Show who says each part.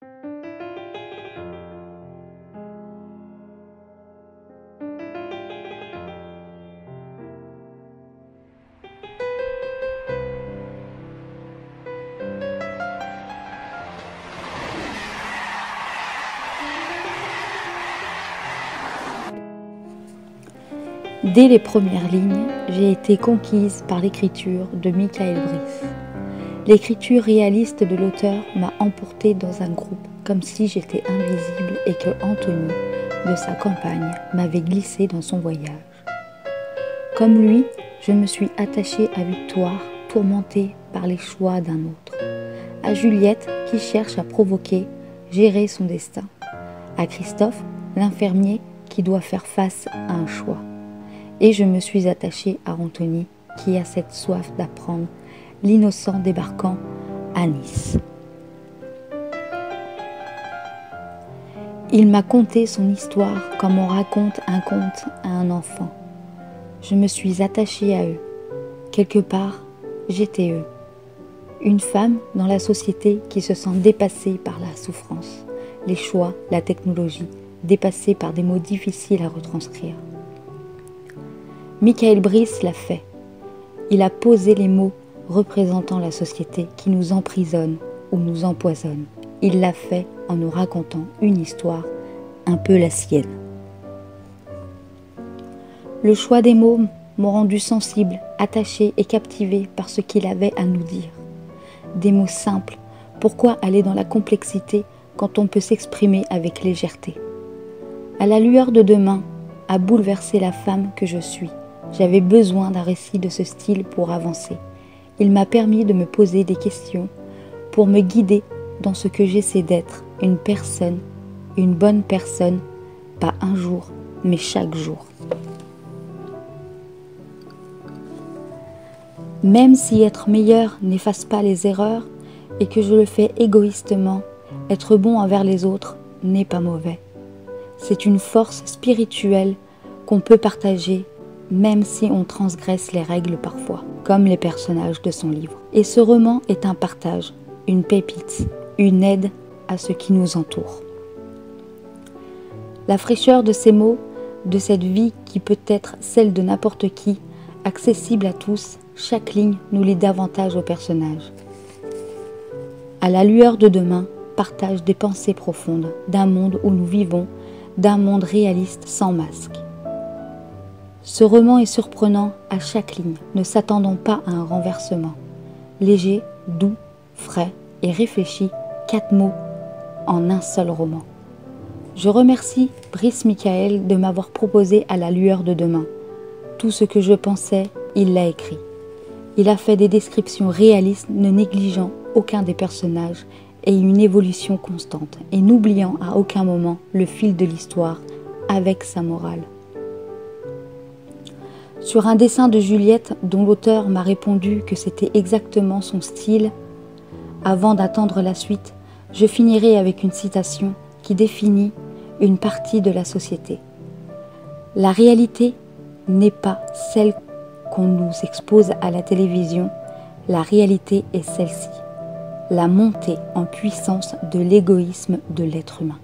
Speaker 1: Dès les premières lignes, j'ai été conquise par l'écriture de Michael Brice. L'écriture réaliste de l'auteur m'a emportée dans un groupe comme si j'étais invisible et que Anthony, de sa campagne, m'avait glissé dans son voyage. Comme lui, je me suis attachée à Victoire, tourmentée par les choix d'un autre. À Juliette, qui cherche à provoquer, gérer son destin. À Christophe, l'infirmier, qui doit faire face à un choix. Et je me suis attachée à Anthony, qui a cette soif d'apprendre, l'innocent débarquant à Nice. Il m'a conté son histoire comme on raconte un conte à un enfant. Je me suis attachée à eux. Quelque part, j'étais eux. Une femme dans la société qui se sent dépassée par la souffrance, les choix, la technologie, dépassée par des mots difficiles à retranscrire. Michael Brice l'a fait. Il a posé les mots représentant la société qui nous emprisonne ou nous empoisonne. Il l'a fait en nous racontant une histoire, un peu la sienne. Le choix des mots m'ont rendu sensible, attachée et captivée par ce qu'il avait à nous dire. Des mots simples, pourquoi aller dans la complexité quand on peut s'exprimer avec légèreté? À la lueur de demain, a bouleversé la femme que je suis. J'avais besoin d'un récit de ce style pour avancer. Il m'a permis de me poser des questions pour me guider dans ce que j'essaie d'être, une personne, une bonne personne, pas un jour, mais chaque jour. Même si être meilleur n'efface pas les erreurs et que je le fais égoïstement, être bon envers les autres n'est pas mauvais. C'est une force spirituelle qu'on peut partager même si on transgresse les règles parfois, comme les personnages de son livre. Et ce roman est un partage, une pépite, une aide à ce qui nous entoure. La fraîcheur de ces mots, de cette vie qui peut être celle de n'importe qui, accessible à tous, chaque ligne nous lie davantage au personnage. À la lueur de demain, partage des pensées profondes, d'un monde où nous vivons, d'un monde réaliste sans masque. Ce roman est surprenant à chaque ligne, ne s'attendant pas à un renversement. Léger, doux, frais et réfléchi, 4 mots en un seul roman. Je remercie Brice Michael de m'avoir proposé À la lueur de demain. Tout ce que je pensais, il l'a écrit. Il a fait des descriptions réalistes, ne négligeant aucun des personnages et une évolution constante, et n'oubliant à aucun moment le fil de l'histoire avec sa morale. Sur un dessin de Juliette dont l'auteur m'a répondu que c'était exactement son style, avant d'attendre la suite, je finirai avec une citation qui définit une partie de la société. La réalité n'est pas celle qu'on nous expose à la télévision, la réalité est celle-ci, la montée en puissance de l'égoïsme de l'être humain.